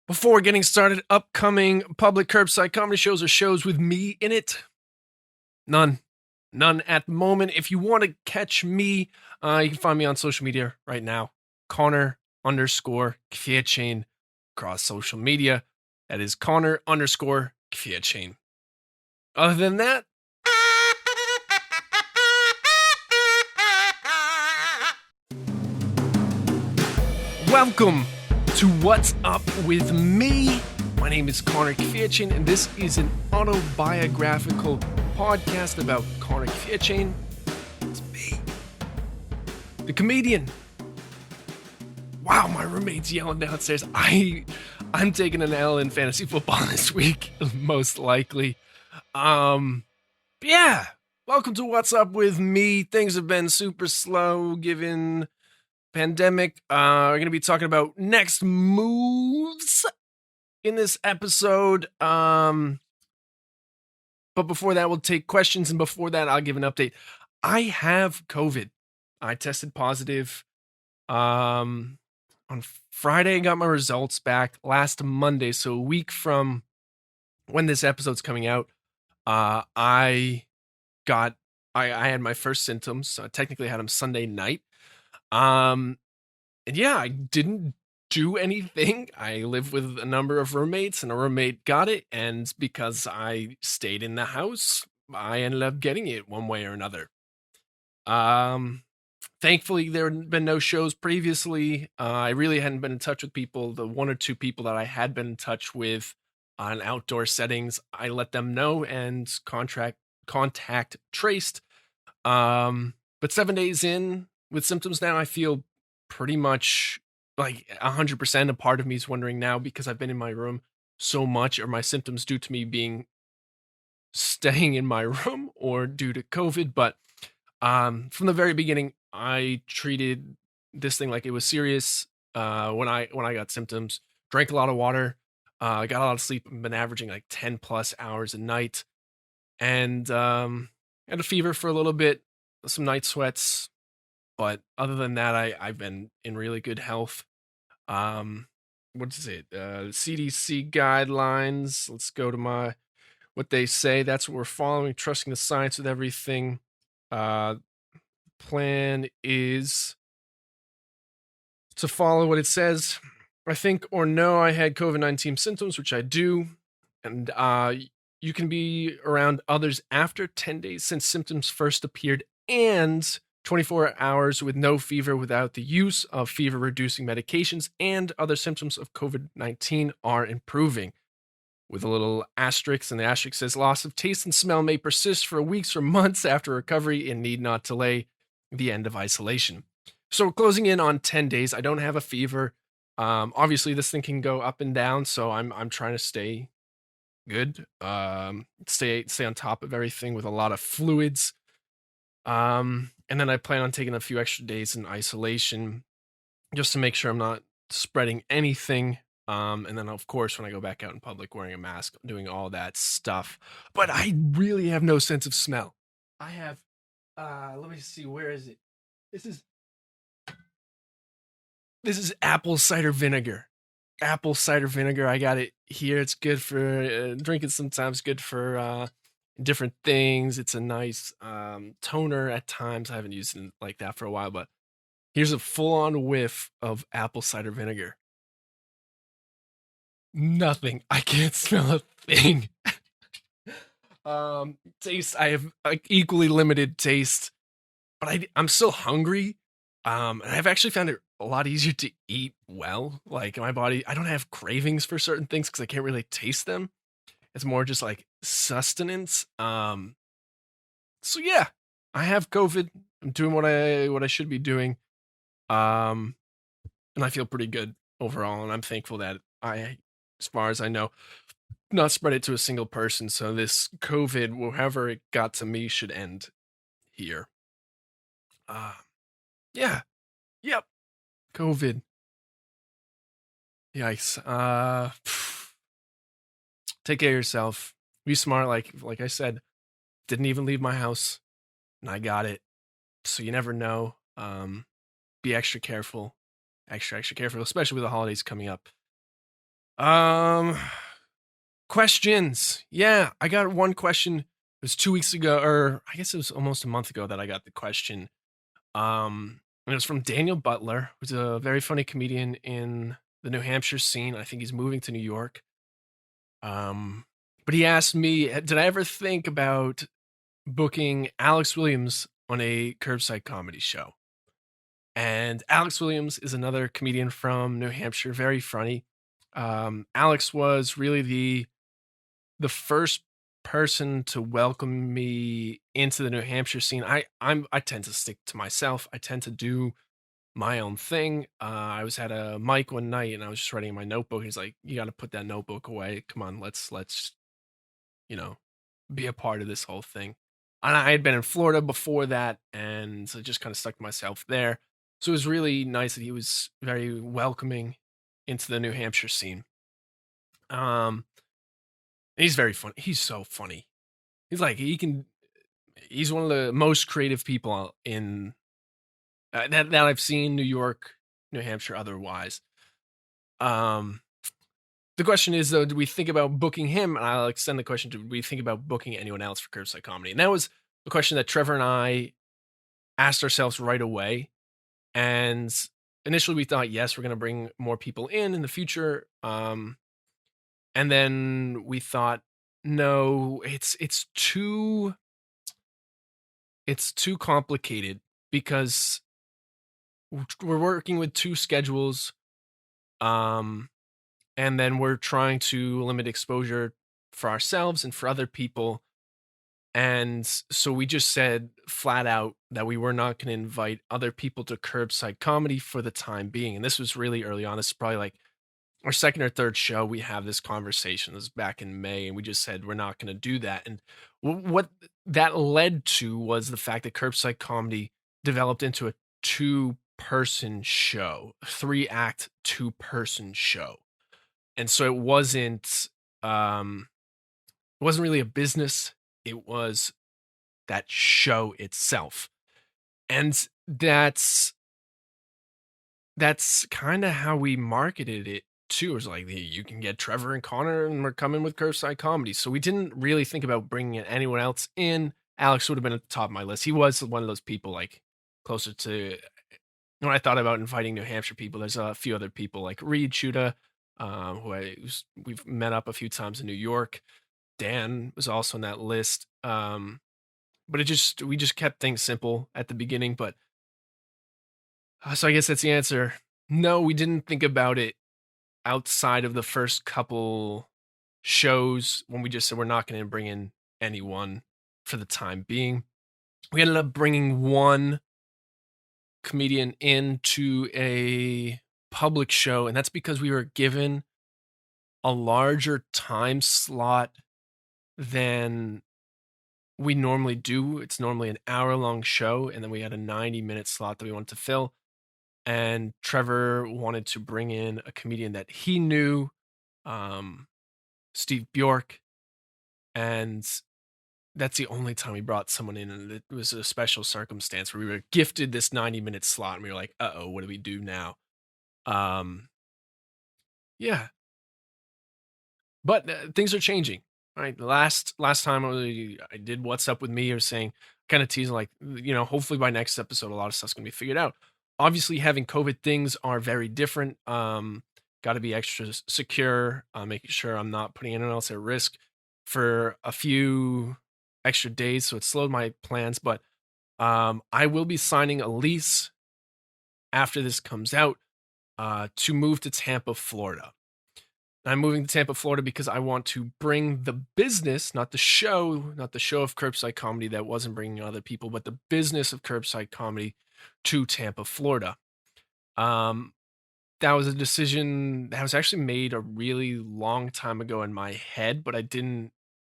Before getting started, upcoming public curbside comedy shows or shows with me in it? None. None at the moment. If you want to catch me, you can find me on social media right now. Connor underscore Kwiecień across social media. That is Connor underscore Kwiecień. Other than that, welcome to What's Up With Me. My name is Connor Kwiecień, and this is an autobiographical podcast about Connor Kwiecień. It's me, the comedian. Wow, my roommate's yelling downstairs. I'm taking an L in fantasy football this week, most likely. Yeah. Welcome to What's Up With Me. Things have been super slow given pandemic. We're gonna be talking about next moves in this episode. But before that, we'll take questions, and before that, I'll give an update. I have COVID. I tested positive on Friday. I got my results back last Monday, so a week from when this episode's coming out. I had my first symptoms. Technically, I had them Sunday night. And yeah, I didn't do anything. I live with a number of roommates, and a roommate got it, and because I stayed in the house, I ended up getting it one way or another. Thankfully, there had been no shows previously. I really hadn't been in touch with people. The one or two people that I had been in touch with on outdoor settings, I let them know and contact traced. But 7 days in with symptoms now, I feel pretty much like 100%. A part of me is wondering now, because I've been in my room so much, are my symptoms due to me staying in my room or due to COVID? But from the very beginning, I treated this thing like it was serious. When I got symptoms, drank a lot of water, got a lot of sleep. I've been averaging like 10 plus hours a night, and had a fever for a little bit, some night sweats. But other than that, I've been in really good health. What is it? CDC guidelines. Let's go to what they say. That's what we're following, trusting the science with everything. Plan is to follow what it says. I think or know I had COVID-19 symptoms, which I do. And you can be around others after 10 days since symptoms first appeared, and 24 hours with no fever without the use of fever-reducing medications, and other symptoms of COVID-19 are improving. With a little asterisk, and the asterisk says loss of taste and smell may persist for weeks or months after recovery and need not delay the end of isolation. So we're closing in on 10 days. I don't have a fever. Obviously, this thing can go up and down, so I'm trying to stay good. Stay on top of everything with a lot of fluids. And then I plan on taking a few extra days in isolation just to make sure I'm not spreading anything. And then of course, when I go back out in public, wearing a mask, doing all that stuff. But I really have no sense of smell. I have, let me see, where is it? This is apple cider vinegar. Apple cider vinegar. I got it here. It's good for drinking sometimes, good for different things. It's a nice toner at times. I haven't used it like that for a while, but here's a full-on whiff of apple cider vinegar. Nothing. I can't smell a thing. Taste. I have equally limited taste, but I'm still hungry. And I've actually found it a lot easier to eat well. Like my body, I don't have cravings for certain things because I can't really taste them. It's more just like sustenance. So yeah, I have COVID. I'm doing what I should be doing. And I feel pretty good overall, and I'm thankful that as far as I know, not spread it to a single person. So this COVID, wherever it got to me, should end here. Yeah. Yep. COVID. Yikes. Take care of yourself. Be smart. Like I said, didn't even leave my house, and I got it. So you never know. Be extra careful, extra careful, especially with the holidays coming up. Um, Questions. Yeah, I got one question. It was 2 weeks ago, or I guess it was almost a month ago that I got the question. And it was from Daniel Butler, who's a very funny comedian in the New Hampshire scene. I think he's moving to New York. Um, but he asked me, did I ever think about booking Alex Williams on a curbside comedy show? And Alex Williams is another comedian from New Hampshire, very funny. Alex was really the first person to welcome me into the New Hampshire scene. I tend to stick to myself. I tend to do my own thing. I was at a mic one night and I was just writing in my notebook. He's like, "You got to put that notebook away. Come on, let's you know be a part of this whole thing." And I had been in Florida before that, and so I just kind of stuck to myself there. So it was really nice that he was very welcoming into the New Hampshire scene. Um, he's very funny. He's so funny. He's like he can. He's one of the most creative people in that I've seen. New York, New Hampshire, otherwise. Um, the question is though, do we think about booking him? And I'll extend the question to: do we think about booking anyone else for curbside comedy? And that was the question that Trevor and I asked ourselves right away. And initially, we thought, yes, we're going to bring more people in the future. And then we thought, no, it's too complicated because we're working with two schedules, and then we're trying to limit exposure for ourselves and for other people. And so we just said flat out that we were not going to invite other people to curbside comedy for the time being. And this was really early on. This is probably like our second or third show we have this conversation. This was back in May, and we just said we're not going to do that. And what that led to was the fact that curbside comedy developed into a two-person show, 3-act two-person show. And so it wasn't really a business. It was that show itself. And that's kind of how we marketed it too. It was like, hey, you can get Trevor and Connor, and we're coming with curbside comedy. So we didn't really think about bringing anyone else in. Alex would have been at the top of my list. He was one of those people like closer to when I thought about inviting New Hampshire people. There's a few other people like Reed Chuda, we've met up a few times in New York. Dan was also on that list. But we just kept things simple at the beginning. But so I guess that's the answer. No, we didn't think about it outside of the first couple shows when we just said we're not going to bring in anyone for the time being. We ended up bringing one comedian into a public show, and that's because we were given a larger time slot than we normally do. It's normally an hour-long show, and then we had a 90-minute slot that we wanted to fill. And Trevor wanted to bring in a comedian that he knew, Steve Bjork, and that's the only time we brought someone in, and it was a special circumstance where we were gifted this 90-minute slot, and we were like, uh-oh, what do we do now? Yeah. But things are changing, right? The last time I did What's Up With Me, I was saying, kind of teasing, like, hopefully by next episode, a lot of stuff's going to be figured out. Obviously, having COVID, things are very different. Got to be extra secure, making sure I'm not putting anyone else at risk for a few extra days. So it slowed my plans, but I will be signing a lease after this comes out to move to Tampa, Florida. I'm moving to Tampa, Florida because I want to bring the business, not the show of curbside comedy that wasn't bringing other people, but the business of curbside comedy to Tampa, Florida. That was a decision that was actually made a really long time ago in my head, but I didn't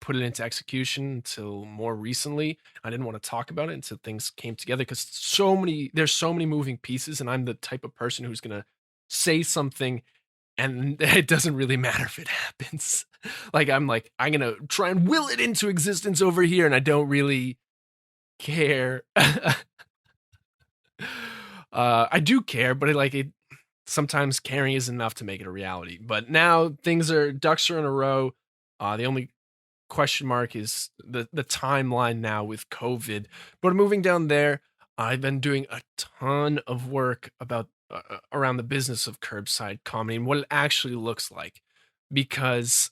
put it into execution until more recently. I didn't want to talk about it until things came together because there's so many moving pieces, and I'm the type of person who's going to say something and it doesn't really matter if it happens. I'm going to try and will it into existence over here, and I don't really care. I do care, but sometimes caring is enough to make it a reality. But now ducks are in a row. The only question mark is the timeline now with COVID. But moving down there, I've been doing a ton of work about around the business of curbside comedy and what it actually looks like, because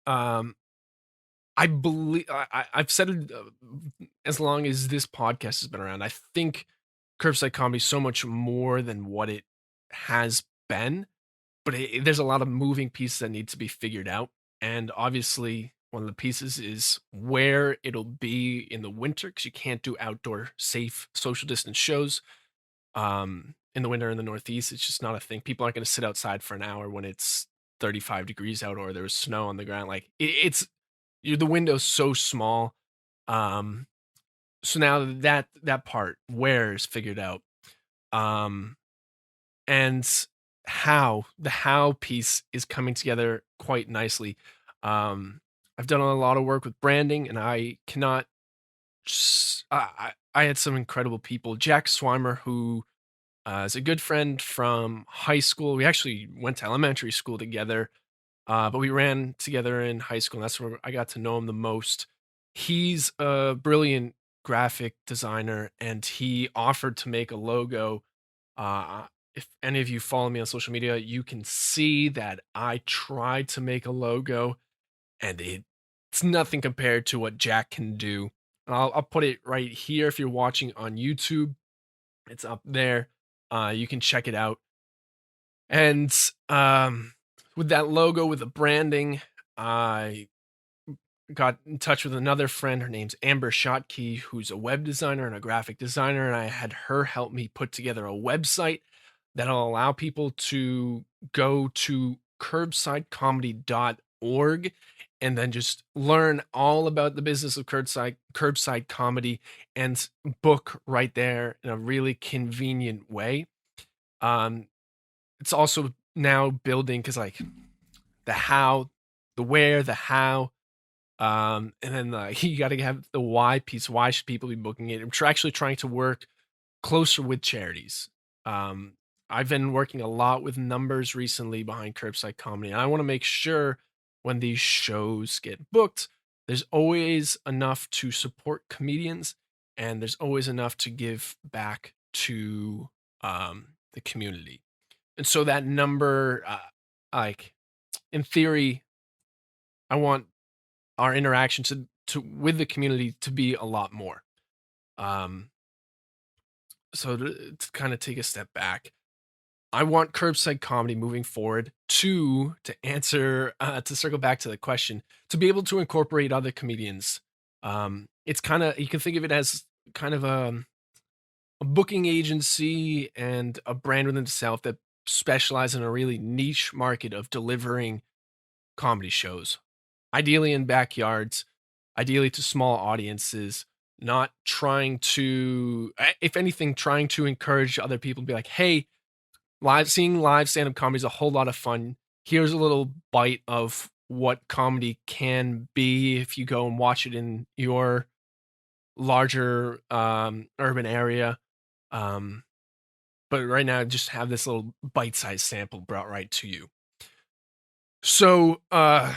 um I believe I've said it as long as this podcast has been around. I think curbside comedy is so much more than what it has been, but there's a lot of moving pieces that need to be figured out. And obviously, one of the pieces is where it'll be in the winter, because you can't do outdoor, safe, social distance shows. In the winter in the Northeast, it's just not a thing. People aren't going to sit outside for an hour when it's 35 degrees out or there's snow on the ground. Like the window's so small. Um, so now that part where is figured out. And the how piece is coming together quite nicely. I've done a lot of work with branding, and I cannot. I had some incredible people. Jack Swimer, who is a good friend from high school. We actually went to elementary school together, but we ran together in high school, and that's where I got to know him the most. He's a brilliant graphic designer, and he offered to make a logo. If any of you follow me on social media, you can see that I tried to make a logo, and it's nothing compared to what Jack can do. And I'll put it right here if you're watching on YouTube. It's up there. You can check it out. And with that logo, with the branding, I got in touch with another friend. Her name's Amber Schottke, who's a web designer and a graphic designer, and I had her help me put together a website that'll allow people to go to curbsidecomedy.org and then just learn all about the business of curbside comedy and book right there in a really convenient way. It's also now building, because like the how, the where, the how, and then you got to have the why piece. Why should people be booking it? I'm actually trying to work closer with charities. I've been working a lot with numbers recently behind curbside comedy, and I want to make sure when these shows get booked, there's always enough to support comedians, and there's always enough to give back to the community. And so that number, like in theory, I want our interaction to with the community to be a lot more. So to kind of take a step back, I want curbside comedy moving forward to answer to circle back to the question, to be able to incorporate other comedians. It's kind of, you can think of it as kind of a booking agency and a brand within itself that specialize in a really niche market of delivering comedy shows, ideally in backyards, ideally to small audiences, not trying to, if anything, trying to encourage other people to be like, hey, seeing live stand-up comedy is a whole lot of fun. Here's a little bite of what comedy can be if you go and watch it in your larger urban area. But right now, just have this little bite-sized sample brought right to you. So, yeah.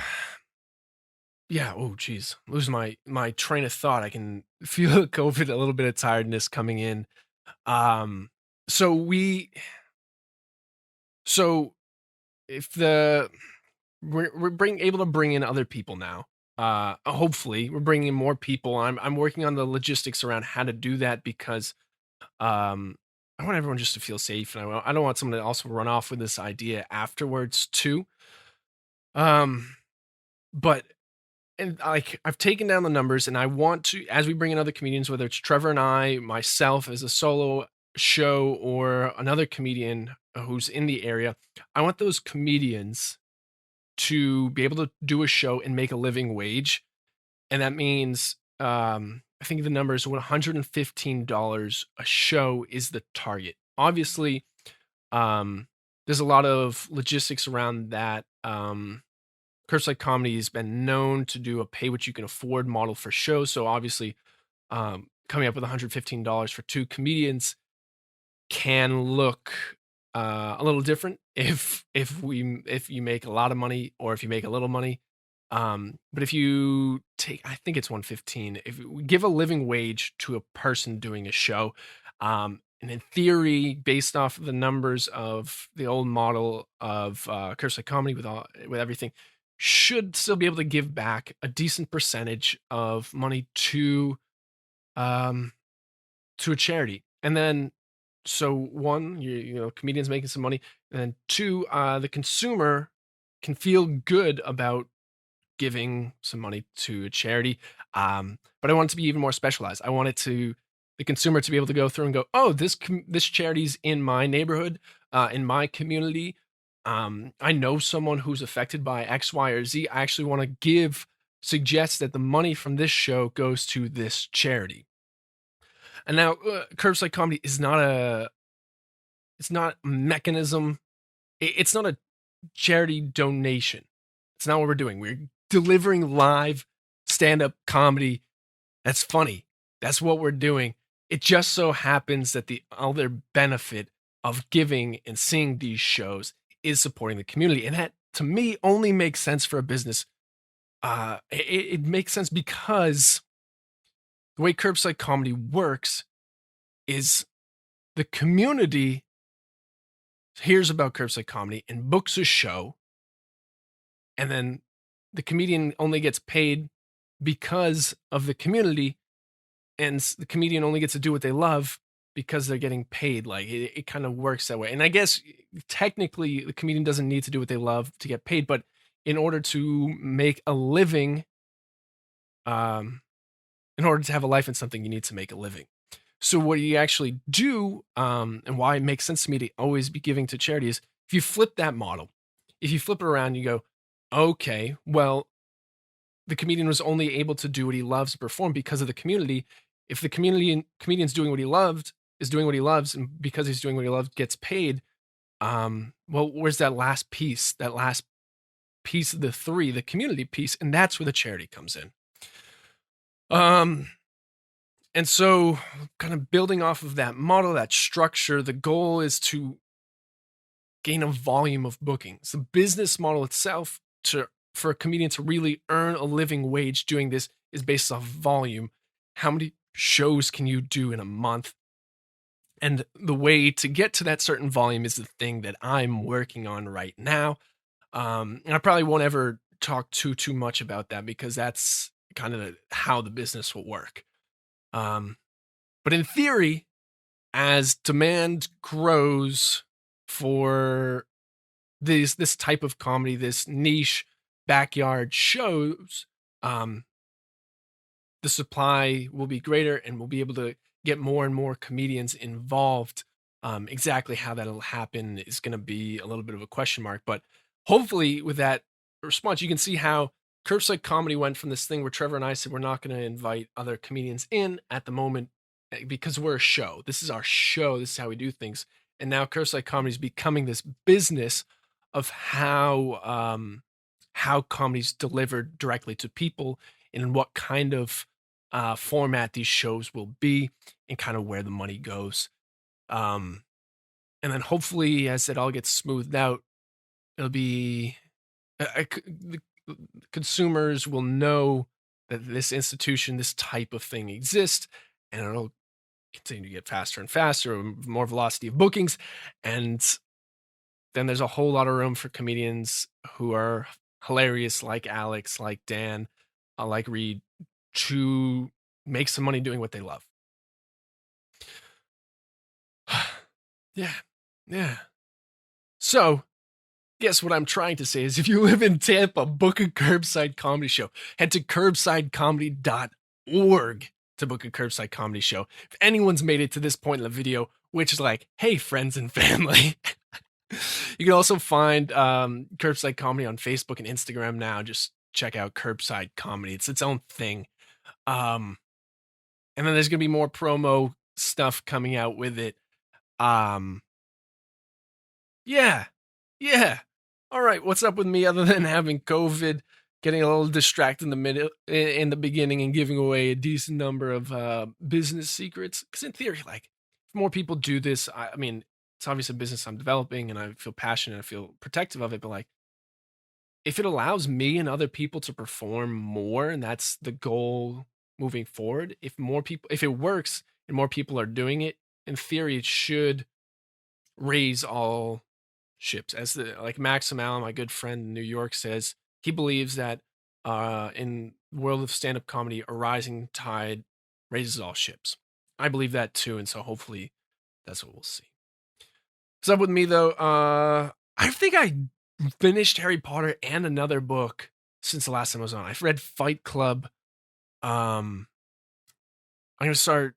Oh, geez, losing my train of thought. I can feel COVID, a little bit of tiredness coming in. So if we're able to bring in other people now, hopefully we're bringing in more people. I'm working on the logistics around how to do that, because I want everyone just to feel safe, and I don't want someone to also run off with this idea afterwards too. But and like I've taken down the numbers, and I want to, as we bring in other comedians, whether it's Trevor and I, myself as a solo show, or another comedian who's in the area, I want those comedians to be able to do a show and make a living wage. And that means I think the number is $115 a show is the target. Obviously, there's a lot of logistics around that. Curbside comedy has been known to do a pay what you can afford model for shows. So obviously, coming up with $115 for two comedians can look a little different if you make a lot of money or if you make a little money. But if you take, I think it's 115. If we give a living wage to a person doing a show, and in theory, based off of the numbers of the old model of curbside comedy with everything, should still be able to give back a decent percentage of money um to a charity. And then so one, you know, comedians making some money, and then two, the consumer can feel good about giving some money to a charity. But I want it to be even more specialized. I want it to the consumer to be able to go through and go, oh, this charity's in my neighborhood, in my community. I know someone who's affected by X, Y, or Z. I actually want to suggest that the money from this show goes to this charity. And now, curbside comedy is it's not a mechanism. It's not a charity donation. It's not what we're doing. We're delivering live stand-up comedy. That's funny. That's what we're doing. It just so happens that the other benefit of giving and seeing these shows is supporting the community. And that, to me, only makes sense for a business. It makes sense because the way curbside comedy works is the community hears about curbside comedy and books a show, and then the comedian only gets paid because of the community, and the comedian only gets to do what they love because they're getting paid. Like it kind of works that way. And I guess technically the comedian doesn't need to do what they love to get paid, but in order to make a living, in order to have a life in something, you need to make a living. So what you actually do, and why it makes sense to me to always be giving to charity, is if you flip that model, if you flip it around, you go, okay, well, the comedian was only able to do what he loves to perform because of the community. If the comedian's doing what he loved, is doing what he loves, and because he's doing what he loves, gets paid, well, where's that last piece? That last piece of the three, the community piece, and that's where the charity comes in. And so kind of building off of that model, that structure, the goal is to gain a volume of bookings. The business model itself for a comedian to really earn a living wage doing this is based off volume. How many shows can you do in a month? And the way to get to that certain volume is the thing that I'm working on right now. And I probably won't ever talk too much about that because that's kind of how the business will work. But in theory, as demand grows for this type of comedy, this niche backyard shows, the supply will be greater and we'll be able to get more and more comedians involved. Exactly how that'll happen is going to be a little bit of a question mark, but hopefully with that response, you can see how curbside comedy went from this thing where Trevor and I said we're not going to invite other comedians in at the moment because we're a show. This is our show. This is how we do things. And now curbside comedy is becoming this business of how comedy's delivered directly to people and what kind of format these shows will be and kind of where the money goes. And then hopefully as it all gets smoothed out, it'll be the consumers will know that this institution, this type of thing exists, and it'll continue to get faster and faster, more velocity of bookings. And then there's a whole lot of room for comedians who are hilarious, like Alex, like Dan, like Reed, to make some money doing what they love. Yeah. So, guess what I'm trying to say is if you live in Tampa, book a curbside comedy show. Head to curbsidecomedy.org to book a curbside comedy show. If anyone's made it to this point in the video, which is like, hey, friends and family, you can also find curbside comedy on Facebook and Instagram now. Just check out curbside comedy. It's its own thing. And then there's going to be more promo stuff coming out with it. Yeah. All right, what's up with me other than having COVID, getting a little distracted in the beginning and giving away a decent number of business secrets? Because in theory, like, if more people do this, I mean, it's obviously a business I'm developing and I feel passionate, I feel protective of it, but like if it allows me and other people to perform more, and that's the goal moving forward, if it works and more people are doing it, in theory, it should raise all ships. As like Maxim Allen, my good friend in New York, says, he believes that in the world of stand-up comedy, a rising tide raises all ships. I believe that too, and so hopefully that's what we'll see. What's up with me though? I think I finished Harry Potter and another book since the last time I was on. I've read Fight Club. I'm gonna start.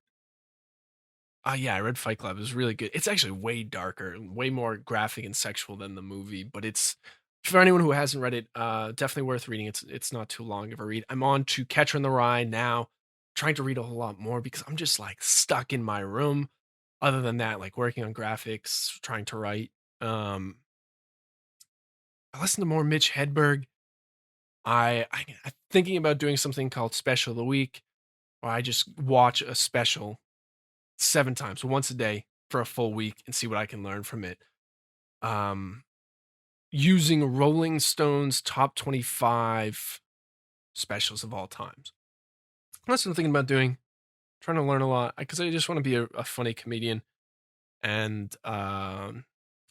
Yeah, I read Fight Club. It was really good. It's actually way darker, way more graphic and sexual than the movie. But it's, for anyone who hasn't read it, definitely worth reading. It's not too long of a read. I'm on to Catcher in the Rye now, trying to read a whole lot more because I'm just like stuck in my room. Other than that, like working on graphics, trying to write. I listen to more Mitch Hedberg. I'm thinking about doing something called Special of the Week, where I just watch a special 7 times, once a day for a full week, and see what I can learn from it. Using Rolling Stone's top 25 specials of all times. That's what I'm thinking about doing. Trying to learn a lot because I just want to be a funny comedian and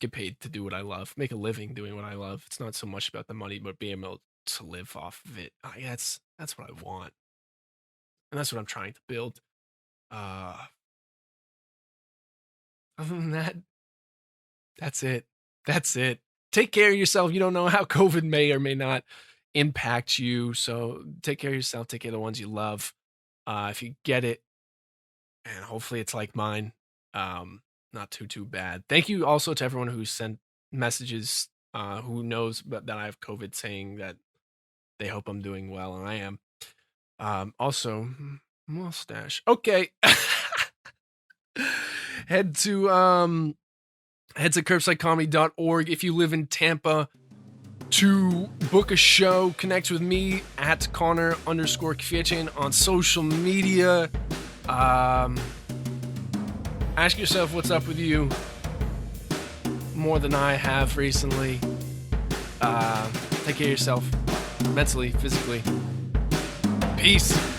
get paid to do what I love, make a living doing what I love. It's not so much about the money, but being able to live off of it. That's what I want, and that's what I'm trying to build. Other than that, that's it. Take care of yourself. You don't know how COVID may or may not impact you. So take care of yourself. Take care of the ones you love. If you get it, and hopefully it's like mine, not too bad. Thank you also to everyone who sent messages, who knows that I have COVID, saying that they hope I'm doing well, and I am. Also, mustache. Okay. Head to curbsidecomedy.org if you live in Tampa to book a show. Connect with me at Connor_Kvietchen on social media. Ask yourself what's up with you more than I have recently. Take care of yourself mentally, physically. Peace.